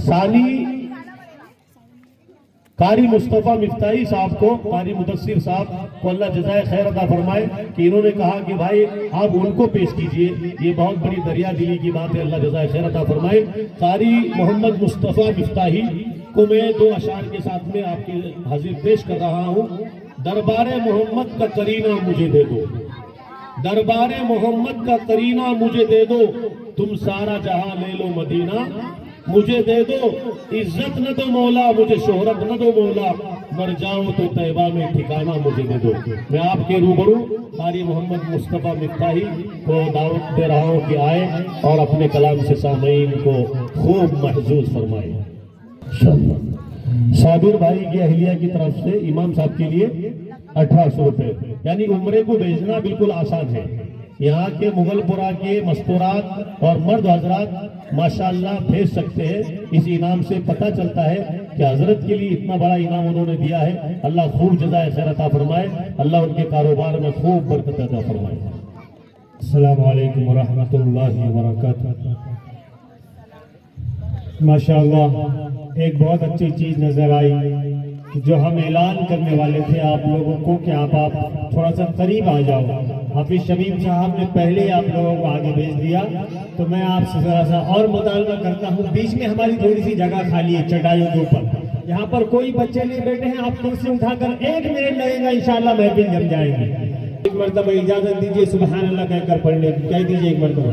ثانی قاری مصطفیٰ مفتاحی صاحب کو، قاری مدثر صاحب کو اللہ جزائے خیر عطا فرمائے کہ انہوں نے کہا کہ بھائی آپ ان کو پیش کیجئے، یہ بہت بڑی دریا دلی کی بات ہے، اللہ جزائے خیر عطا فرمائے۔ قاری محمد مصطفیٰ مفتاحی کو میں 2 اشعار کے ساتھ میں آپ کے حاضر پیش کر رہا ہوں۔ دربار محمد کا کرینہ مجھے دے دو، دربار محمد کا کرینہ مجھے دے دو، تم سارا جہاں لے لو مدینہ مجھے دے دو، عزت نہ دو مولا مجھے شہرت نہ دو مولا، مر جاؤں تو طیبہ میں ٹھکانہ مجھے دے دو۔ میں آپ کے روبرو قاری محمد مصطفیٰ مفتاحی کو دعوت دے رہا ہوں کہ آئے اور اپنے کلام سے سامعین کو خوب محظوظ فرمائے۔ صابر بھائی کی اہلیہ کی طرف سے امام صاحب کے لیے 1800 روپے، یعنی عمرے کو بھیجنا بالکل آسان ہے۔ یہاں کے مغل پورہ کے مستورات اور مرد حضرات ماشاءاللہ بھیج سکتے ہیں۔ اس انعام سے پتہ چلتا ہے کہ حضرت کے لیے اتنا بڑا انعام انہوں نے دیا ہے۔ اللہ خوب جزائے خیر عطا فرمائے، اللہ ان کے کاروبار میں خوب برکت عطا فرمائے۔ السلام علیکم ورحمۃ اللہ وبرکاتہ۔ ماشاءاللہ ایک بہت اچھی چیز نظر آئی کہ جو ہم اعلان کرنے والے تھے آپ لوگوں کو کہ آپ تھوڑا سا قریب آ جاؤ۔ حافظ شمیم صاحب نے پہلے ہی آپ لوگوں کو آگے بھیج دیا، تو میں آپ سے ذرا سا اور مطالبہ کرتا ہوں، بیچ میں ہماری تھوڑی سی جگہ خالی ہے چٹائیوں کے اوپر، یہاں پر کوئی بچے نہیں بیٹھے ہیں، آپ کرسی اٹھا کر 1 منٹ لگے گا انشاءاللہ محفل جم جائے گی۔ ایک مرتبہ اجازت دیجیے سبحان اللہ کہہ کر پڑھنے کی، کہہ دیجیے ایک مرتبہ۔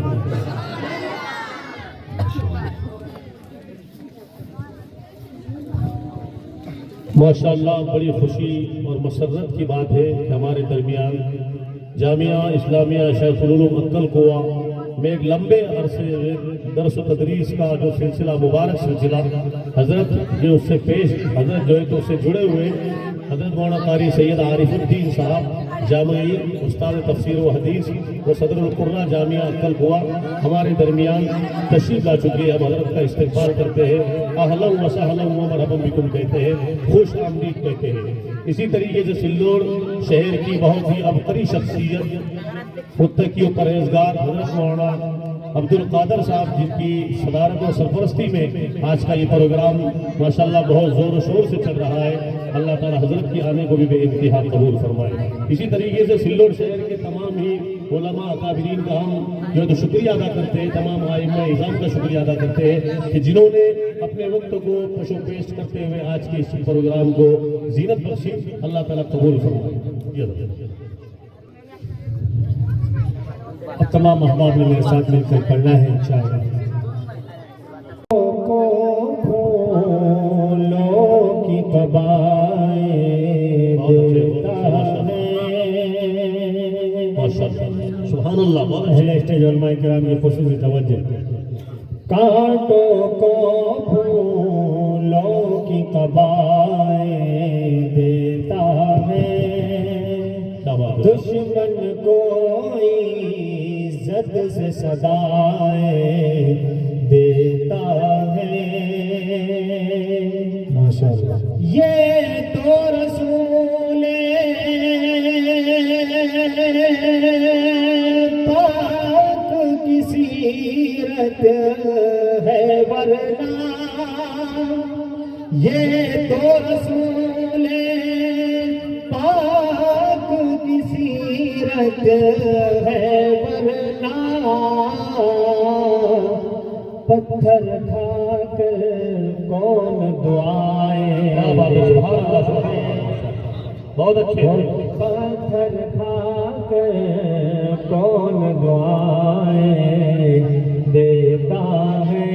ماشاءاللہ بڑی خوشی اور مسرت کی بات ہے کہ ہمارے درمیان جامعہ اسلامیہ شیخ العلوم عقل کوہ میں ایک لمبے عرصے درس و تدریس کا جو سلسلہ مبارک سلسلہ حضرت جو اس سے پیش حضرت جو ہے تو اس سے جڑے ہوئے حضرت مولانا قاری سید عارف الدین صاحب جامعی استاد تفسیر و حدیث و صدر القرآن جامعہ عقل کوہ ہمارے درمیان تشریف لا چکے ہیں۔ ہم حضرت کا استقبال کرتے ہیں، اہلا و سہلا و مرحبا بکم کہتے ہیں، خوش آمدید کہتے ہیں۔ اسی طریقے سے سلور شہر کی بہت ہی عبقری شخصیت متقی و پرہیزگار حضرت مولانا عبد القادر صاحب جن کی صدارت و سرپرستی میں آج کا یہ پروگرام ماشاءاللہ بہت زور و شور سے چل رہا ہے، اللہ تعالی حضرت کی آنے کو بھی بے انتہا قبول فرمائے۔ اسی طریقے سے سلور شہر کے تمام ہی علماء اکابرین کا ہم جو تو شکریہ ادا کرتے ہیں، تمام ائمہ اعظام کا شکریہ ادا کرتے ہیں کہ جنہوں نے اپنے وقت کو پشو پیش کرتے ہوئے آج کے اس پروگرام کو زینت بخشی، اللہ تعالیٰ قبول فرمائے۔ اب تمام احباب نے میرے ساتھ مل کر پڑھنا ہے انشاءاللہ۔ پھولوں کی قبائیں دیتا ہے، سبحان اللہ۔ اہل اسٹیج علماء کرام کی خصوصی توجہ، کانٹوں کو پھولوں کی قبائیں دیتا ہے، دشمن کو عزت سے صدائیں دیتا ہے۔ ماشاءاللہ یہ تو رسول پاک کی سیرت ہے، ورنہ یہ تو رسول پاک کی سیرت ہے، ورنہ پتھر کھا کر کون دعائیں، بہت اچھے، پتھر کھا کر کون دعائیں دیتا ہے،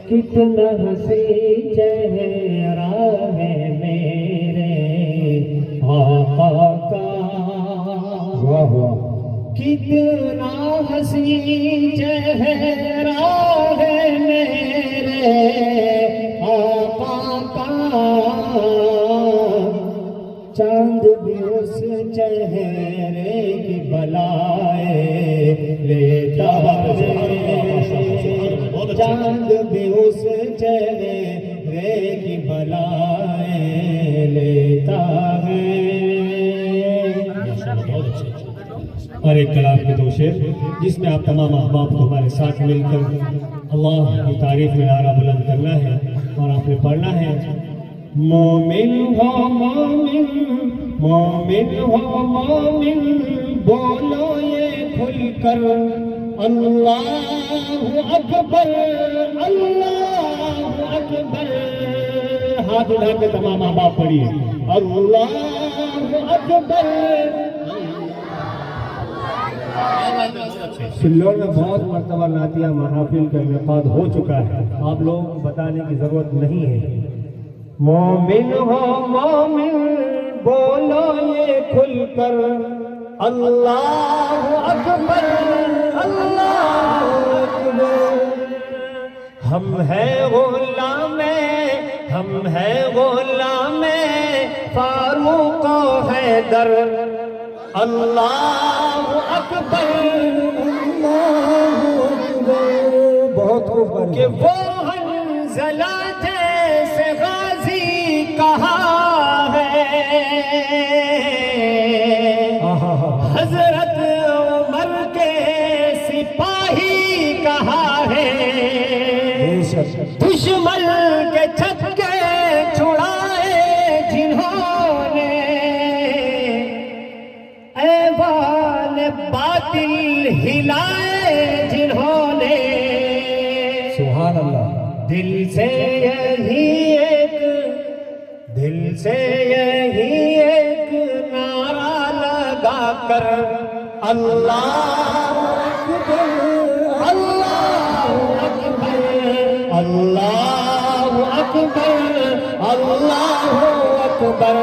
کتنا حسین چہرہ ہے میرے آقا کا، کتنا حسین چہرہ ہے میرے آقا کا، چاند بھی اس چہرے کی بلائے لیتا ہے، چاند بھی اس چہرے کی بلائے لیتا ہے۔ اور ایک کلام کے دو شعر جس میں آپ تمام احباب کو ہمارے ساتھ مل کر اللہ کی تعریف میں نعرہ بلند کرنا ہے اور آپ نے پڑھنا ہے مومن ہو مومن مومن ہو مومن بولو یہ کھل کر اللہ اکبر اللہ اکبر ہاتھ اٹھا کے تمام احباب پڑھیے اللہ اکبر سلور میں بہت مرتبہ نعتیہ محافل کا انعقاد ہو چکا ہے آپ لوگوں کو بتانے کی ضرورت نہیں ہے مومن ہو مومن بولو یہ کھل کر اللہ اکبر اللہ اکبر ہم ہیں غلام ہم ہیں غلام فاروق و حیدر اللہ اکبر اللہ اکبر بہت خوب کہ وہ حنظلہ جیسے غازی کہاں ہے حضرت عمر کے سپاہی کہاں ہے دشمن کے چھکے چھڑائے جنہوں نے ایوان باطل ہلائے جنہوں نے سبحان اللہ دل سے یہی ایک نعرہ لگا کر اللہ اکبر اللہ اکبر اللہ اکبر اللہ اکبر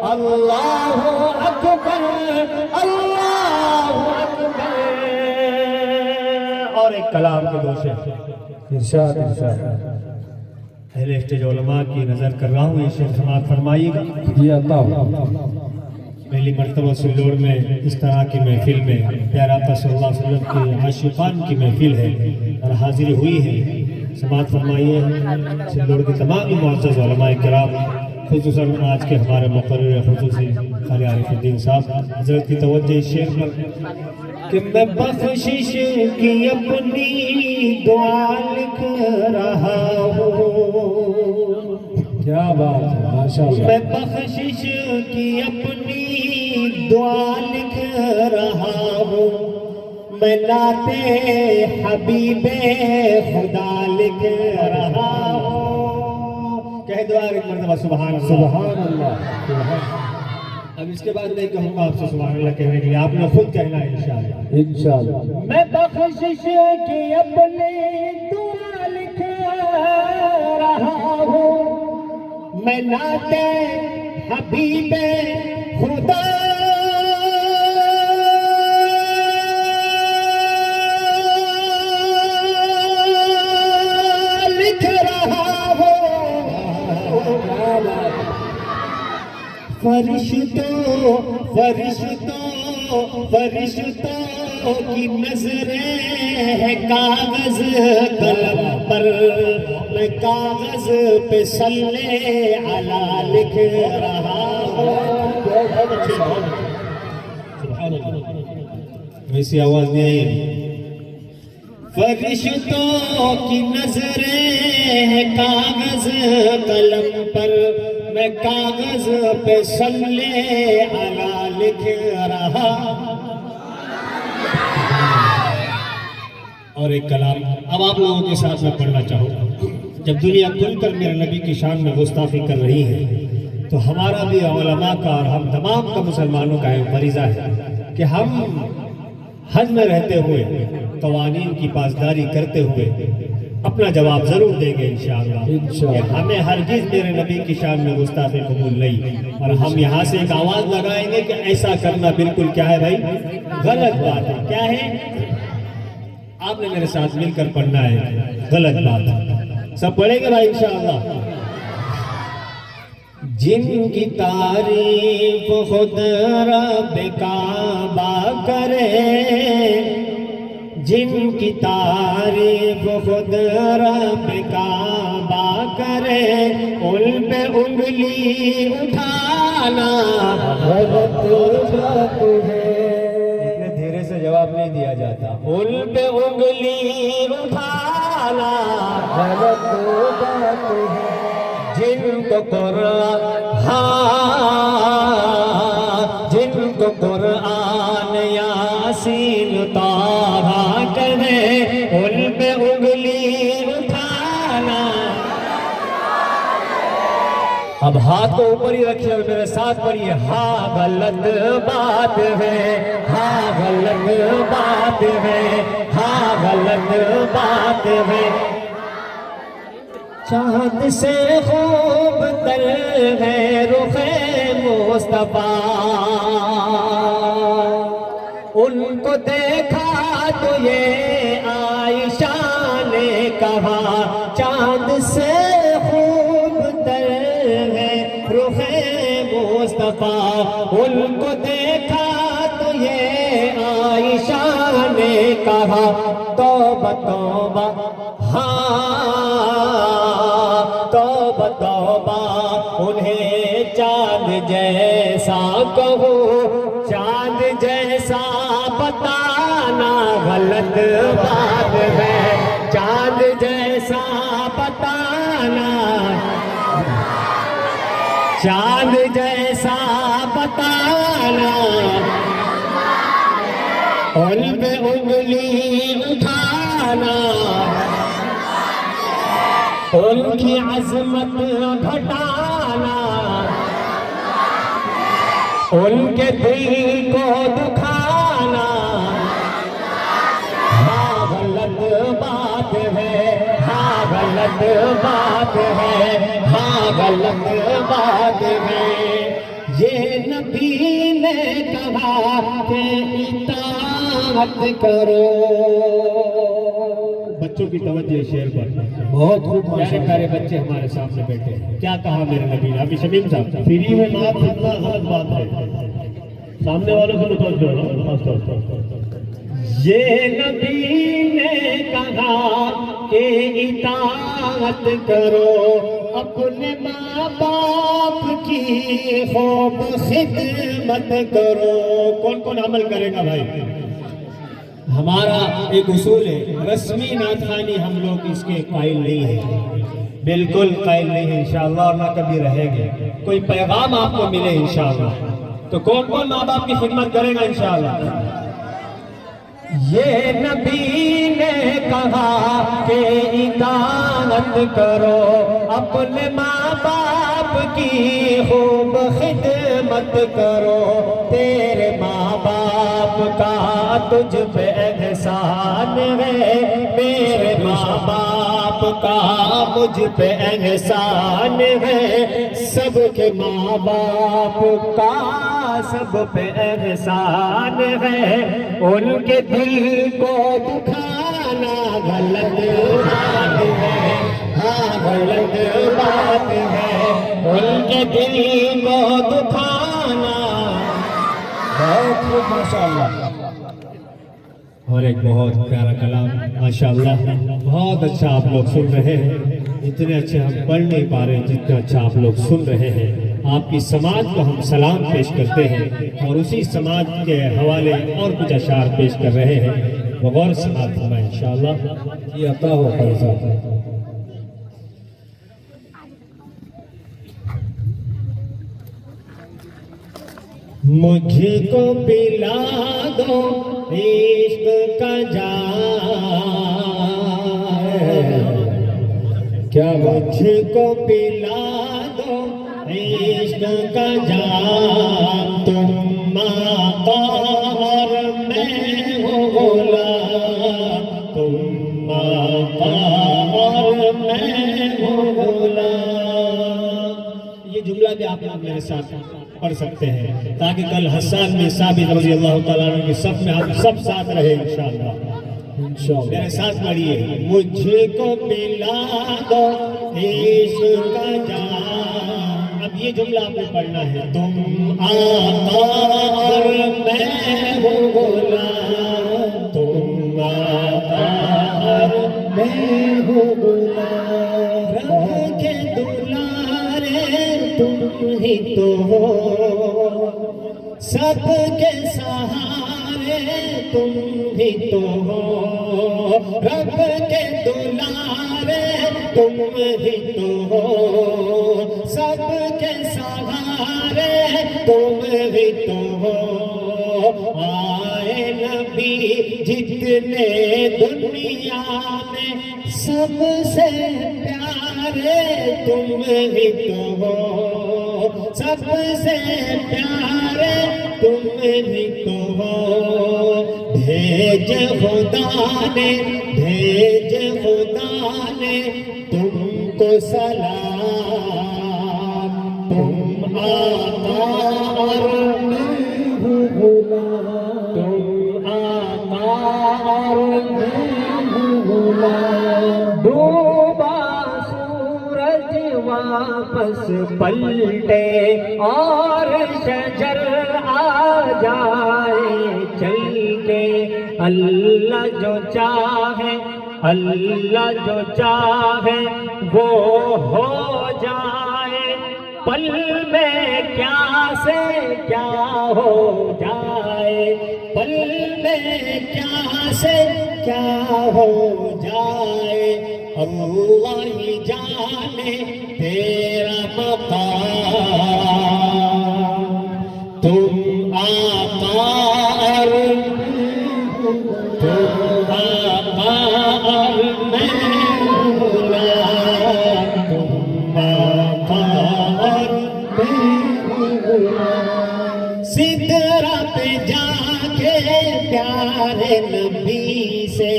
اللہ اکبر اللہ اکبر اور ایک کلام کے دو شعر ارشاد اہل اسٹیج علماء کی نظر کر رہا ہوں یہ شعر سماعت فرمائیے گا جی اللہ پہلی مرتبہ سلوڑ میں اس طرح کی محفل میں پیارا آقا صلی اللہ علیہ وسلم کے عاشقان کی محفل ہے اور حاضری ہوئی ہے سماعت فرمائیے سلوڑ کے تمام معزز علماء کرام خصوصاً آج کے ہمارے مقرر خصوصی قاری عارف الدین صاحب حضرت کی توجہ اس شعر پر کہ میں بخشش کی اپنی دعا لکھ رہا ہوں کیا بات ہے ماشاءاللہ میں بخشش کی اپنی دعا لکھ رہا ہوں میں نعت حبیب خدا لکھ رہا ہوں کہہ دو ایک مرتبہ سبحان اللہ سبحان اللہ اب اس کے بعد نہیں کہوں گا آپ سے سبحان اللہ کہنے کے لیے آپ نے خود کہنا ہے انشاءاللہ انشاءاللہ میں بخشش کی اپنی دعا لکھ رہا ہوں میں نعت حبیب خدا لکھ رہا ہوں فرشتوں کی نظریں ہے کاغذ قلم پر میں کاغذ پہ صلی علی لکھ رہا ہوں ویسی آواز نہیں آئی فرشتوں کی نظریں ہے کاغذ قلم پر میں کاغذ پہ صلی علی لکھ رہا اور ایک کلام اب آپ لوگوں کے ساتھ میں پڑھنا چاہوں گا جب دنیا کھل کر میرے نبی کی شان میں گستاخی کر رہی ہے تو ہمارا بھی علماء کا اور ہم تمام کا مسلمانوں کا فریضہ ہے کہ ہم حج میں رہتے ہوئے قوانین کی پاسداری کرتے ہوئے اپنا جواب ضرور دیں گے انشاءاللہ کہ ہمیں ہرگز میرے نبی کی شان میں گستاخی قبول نہیں اور ہم یہاں سے ایک آواز لگائیں گے کہ ایسا کرنا بالکل کیا ہے بھائی غلط بات ہے کیا ہے آپ نے میرے ساتھ مل کر پڑھنا ہے غلط بات سب پڑھیں گے بھائی انشاءاللہ جن کی تعریف خود رب کعبہ کرے جن کی تعریف خود رب کعبہ کرے ان پہ انگلی اٹھانا غلط بات ہے نہیں دیا جاتا. ان پہ انگلی اٹھانا غلط بات ہے. جن کو قرآن جن کو قرآن یاسین طٰہٰ کہے ان پہ انگلی اٹھانا. اب ہاتھ کو اوپر ہی رکھیے اور میرے ساتھ پڑھیے. ہاں غلط بات ہے, ہاں غلط بات ہے, ہاں غلط بات ہے. چاند سے خوب تر ہے رخ مصطفیٰ, ان کو دیکھا تو یہ عائشہ نے کہا. چاند سے خوب تر ہے رخ مصطفیٰ, ان کو دیکھا تو یہ عائشہ نے کہا. توبہ توبہ توبہ توبہ انہیں چاند جیسا کہو, چاند جیسا بتانا غلط بات ہے. چاند جیسا بتانا, چاند جیسا بتانا. ان پہ انگلی اٹھانا, ان کی عظمت گھٹانا, ان کے دل کو دکھانا. ہاں غلط بات ہے, ہاں غلط بات ہے, ہاں غلط بات ہے. یہ نبی نے کہا کہ اطاعت کرو. بچوں کی توجہ شعر پر بہت خوب. پیارے بچے ہمارے سامنے بیٹھے ہیں. کیا کہا میرے نبی نے؟ ابھی شمیم صاحب فری میں بات کرنا غلط بات ہے, سامنے والوں سے متوجہ ہو. یہ نبی نے کہا کہ اطاعت کرو, اپنے ماں باپ کی خوب خدمت کرو. کون کون عمل کرے گا بھائی؟ ہمارا ایک اصول ہے, رسمی نعت خوانی ہم لوگ اس کے قائل نہیں ہیں, بالکل قائل نہیں ہے انشاءاللہ, اور نہ کبھی رہیں گے. کوئی پیغام آپ کو ملے انشاءاللہ تو کون کون ماں باپ کی خدمت کرے گا انشاءاللہ؟ یہ نبی نے کہا کہ اطاعت کرو, اپنے ماں باپ کی خوب خدمت کرو. تیرے ماں باپ کا تجھ پہ احسان ہے, میرے ماں باپ کا مجھ پہ احسان ہے. سب کے ماں باپ کا سب پہ احسان ہے. ان کے دل کو دکھانا غلط بات ہے, ہاں غلط بات ہے. ان کے دل کو دکھانا. بہت خوب ماشاءاللہ. اور ایک بہت پیارا کلام ماشاءاللہ, بہت اچھا آپ لوگ سن رہے ہیں. اتنے اچھے ہم پڑھ نہیں پا رہے جتنا اچھا آپ لوگ سن رہے ہیں. آپ کی سماج کو ہم سلام پیش کرتے ہیں اور اسی سماج کے حوالے اور کچھ اشعار پیش کر رہے ہیں. بغور سماعت فرمائیں انشاءاللہ. یہ عطا ہو فیضا. مجھ کو پلا دو عشق کا جام, کیا مجھ کو پلا دو عشق کا جام. تم آقا اور میں ہوں غلام, تم آقا اور میں ہوں غلام. یہ جملہ بھی آپ میرے ساتھ پڑھ سکتے ہیں تاکہ کل حسان بن ثابت رضی اللہ تعالیٰ عنہ کی صف میں ہم سب ساتھ رہے انشاءاللہ. میرے ساتھ پڑھیے. مجھ کو پلا دو عشق کا جام. اب یہ جملہ آپ نے پڑھنا ہے. تم آقا اور میں ہوں غلام, تم آقا اور میں ہوں غلام. رب کے دلارے تم ہی تو ہو, سب کے سہارے تم ہی تو ہو رب کے دلارے تم ہی تو ہو سب کے سہارے تم ہی تو ہو آئے نبی جتنے دنیا میں سب سے پیارے تم ہی تو ہو سب سے پیارے تم ہی تو ہو بھیج خدا نے تم کو سلام تم آقا اور میں ہوں غلام تم آقا اور میں ہوں غلام ڈوبا سورج واپس پلٹے اور شجر آ جائے چل کے اللہ جو چاہے وہ ہو جائے پل میں کیا سے کیا ہو جائے پل میں کیا سے کیا ہو جائے اللہ ہی جانے تیرا مقام تم آقا اور تم آقا اور میں غلام تم آقا اور میں غلام سدرا پہ جا کے پیارے نبی سے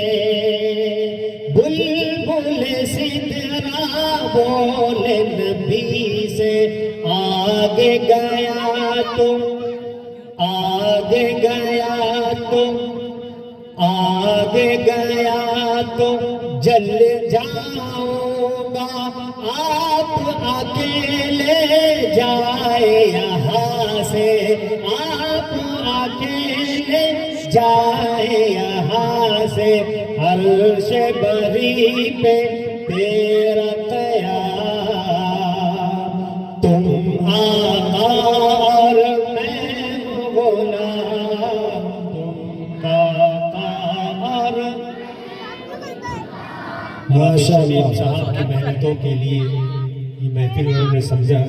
بلبل سدرا بولے نبی سے آگے گیا تو جل جاؤں گا آپ اکیلے جائے یہاں سے آپ اکیلے جائے یہاں سے عرش بری پہ تیرا قیام تم آقا اور میں غلام تم آقا اور ماشاء اللہ صاحب کی محنتوں کے لیے یہ محفل انہوں نے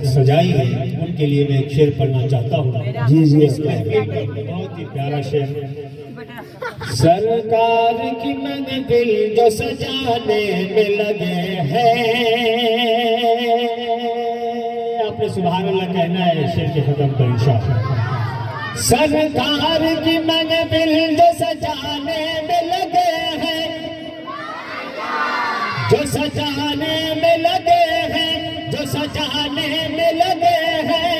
سجائی ہے ان کے لیے میں ایک شعر پڑھنا چاہتا ہوں جی اس محفل کا بہت ہی پیارا شعر سرکار کی محفل جو سجانے میں لگے ہیں آپ نے سبحان اللہ کہنا ہے شعر کے ختم پر انشاءاللہ سرکار کی محفل جو سجانے میں لگے ہیں جو سجانے میں لگے ہیں جو سجانے میں لگے ہیں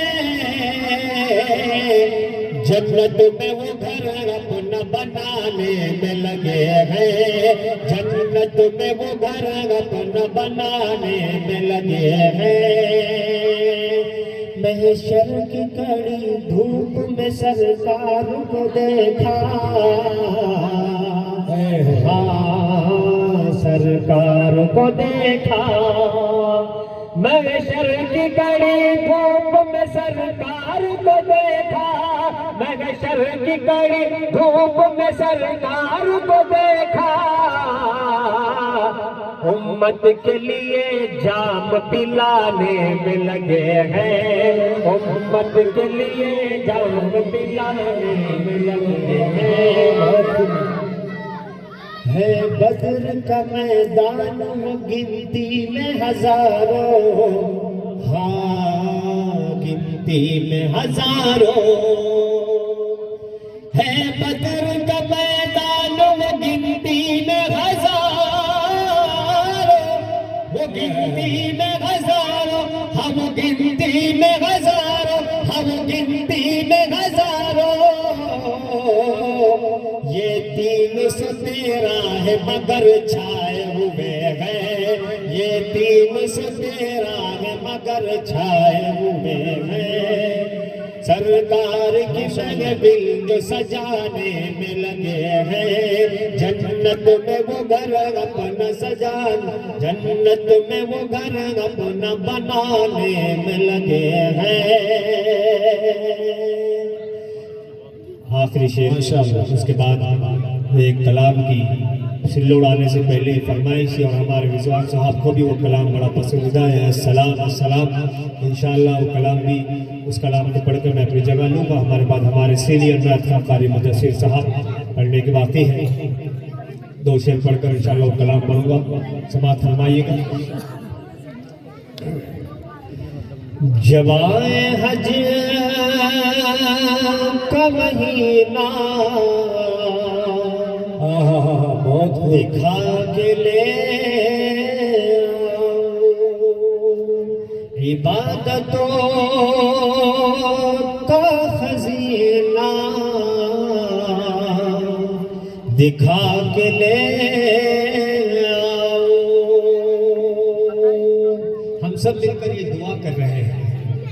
جنت میں وہ گھر اپنا بنانے میں لگے ہیں جنت میں وہ گھر اپنا بنانے میں لگے ہیں محشر کی کڑی دھوپ میں سرکار کو دیکھا سرکار کو دیکھا محشر کی کڑی دھوپ میں سرکار کو دیکھا محشر کی کڑی دھوپ میں سرکار کو دیکھا امت کے لیے جام پلانے میں لگے ہیں امت کے لیے جام پلانے میں لگے ہیں ہے بدر کا میدان گنتی میں ہزاروں گنتی میں ہزاروں ہے بدر کا میدان وہ گنتی میں ہزاروں وہ گنتی میں ہزاروں ہم گنتی میں ہزاروں ہم گنتی میں ہزاروں یہ 313 ہے مگر چھائے ہوئے ہیں یہ 313 ہے مگر چھائے ہوئے ہیں سرکار کی محفل جو سجانے میں لگے ہیں جنت میں وہ گھر اپنا سجانا جنت میں وہ گھر اپنا بنانے میں لگے ہیں آخری شعر ماشاءاللہ۔ اس کے بعد ایک کلام کی سلو اڑانے سے پہلے فرمائش اور ہمارے رضوان صاحب کو بھی وہ کلام بڑا پسندیدہ ہے، السلام السلام۔ انشاءاللہ وہ کلام بھی، اس کلام کو پڑھ کر میں اپنی جگہ لوں گا، ہمارے بعد ہمارے سینئر نعت خواں قاری مدثر صاحب پڑھنے کے باقی ہے، 2 شعر پڑھ کر انشاءاللہ وہ کلام پڑھوں گا، سماعت فرمائیے گا۔ جوائے حج کا مہینہ بہت خوب۔ دکھا کے لے عبادتوں کا خزینہ دکھا کے لے ہم سب مل کر یہ دعا کر رہے ہیں،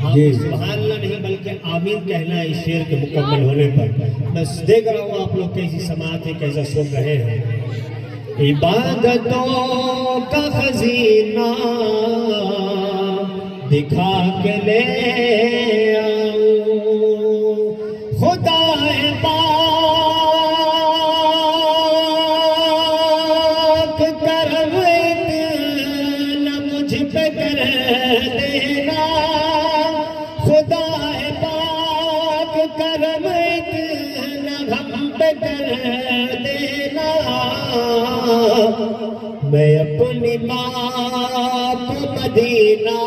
آپ سبحان اللہ نہیں بلکہ آمین کہنا ہے اس شعر کے مکمل ہونے پر۔ میں دیکھ رہا ہوں آپ لوگ کیسی سماعت ہے، کیسا سن رہے ہیں۔ عبادتوں کا خزینہ دکھا کے لے آؤں، خدا پاک کرم اتنا مجھ پہ کر دینا، خدا پاک کرم اتنا ہم پہ کر دینا، میں اپنی ماں کو مدینہ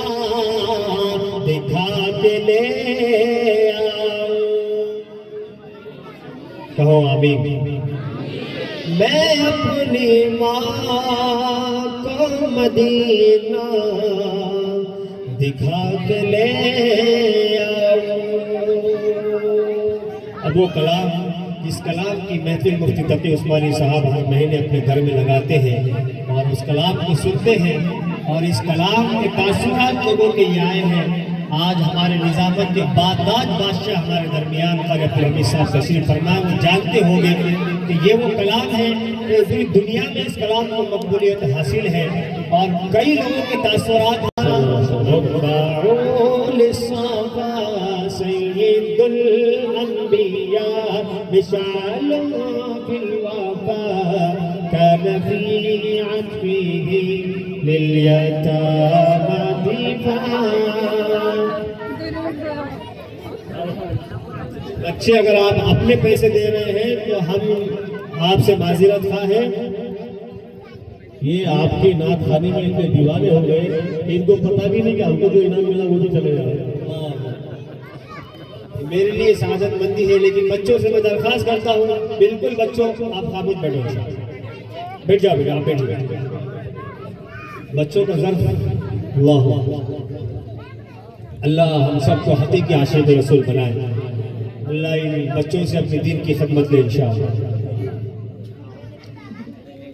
دکھا کے لے آؤں، کہو آمین۔ میں اپنی ماں کو مدینہ دکھا کے لے آؤں۔ اب وہ کلام، اس کلام کی محفل مفتی تقی عثمانی صاحب ہر مہینے اپنے گھر میں لگاتے ہیں اور اس کلام کو سنتے ہیں، اور اس کلام کے تاثرات لوگوں کے یہ آئے ہیں۔ آج ہمارے نظامت کے باداج بادشاہ ہمارے درمیان قاری عبدالحمید صاحب تشریف فرمائے، وہ جانتے ہوں گے کہ یہ وہ کلام ہے کہ پوری دنیا میں اس کلام کو مقبولیت حاصل ہے، اور کئی لوگوں کے تاثرات سید الانبیاء مشعل فی الوفا كان في عطفه لليتامى دفاعا۔ بچے اگر آپ اپنے پیسے دے رہے ہیں تو ہم آپ سے معذرت خواہ ہیں، یہ آپ کی نعت خوانی میں اتنے دیوانے ہو گئے کہ ان کو پتہ بھی نہیں کہ ہم کو جو انعام ملا وہ بھی چلے جا رہے ہیں۔ میرے لیے سعادت مندی ہے، لیکن بچوں سے میں درخواست کرتا ہوں، بالکل بچوں آپ خاموش بیٹھو، بیٹھ جاؤ بیٹا، آپ بیٹھ جاؤ۔ بچوں کا ظرف اللہ ہم سب کو حقیقی عاشق رسول بنائے، اللہ ان بچوں سے اپنے دین کی خدمت لے انشاءاللہ۔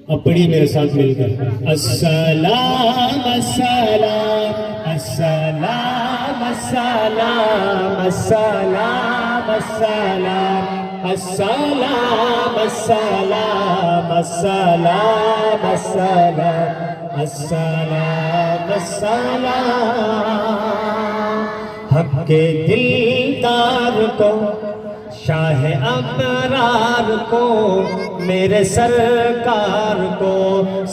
اب پڑھیے میرے ساتھ مل کر، السلام السلام السلام السلام السلام السلام السلام السلام السلام السلام السلام السلام، حق کے دلدار کو، شاہ ابرار کو، میرے سرکار کو،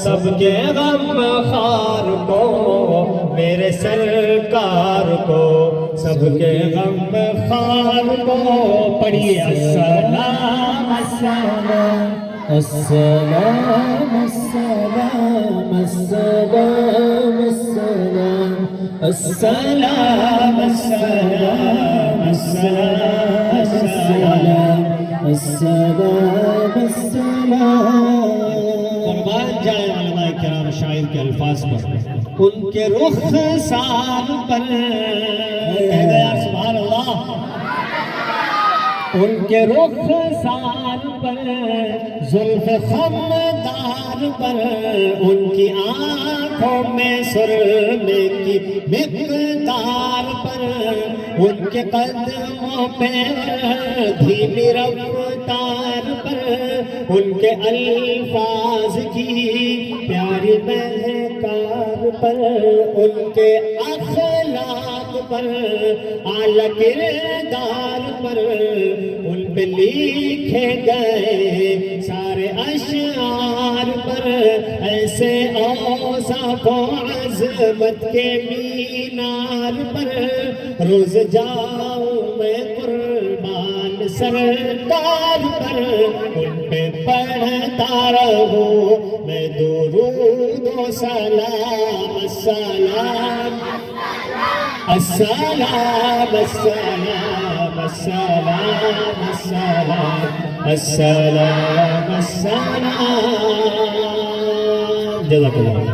سب کے غم خار کو، میرے سرکار کو، سب کے غم خار کو، پڑھیے السلام السلام السلام السلام السلام السلام السلام السلام السلام السلام السلام۔ قربان جائیں علماء کرام شاعر کے الفاظ پر، ان کے رخسار پر، کہہ دے یار سبحان اللہ، ان کے رخسار پر، زلف خمدار پر، ان کی آنکھوں میں سرمے کی مقدار پر، ان کے قدموں پہ دھیمی رفتار پر، ان کے الفاظ کی پیاری مہکار پر، ان کے اخلاق پر، اعلیٰ کردار پر، ان پہ پہ لکھے گئے سارے اشعار پر، ایسے اوصاف و عظمت کے مینار پر، روز جاؤں میں قربان سرکار پر، ان پہ پڑھتا رہوں میں درود و سلام، السلام السلام السلام السلام السلام السلام السلام. جزاک اللہ.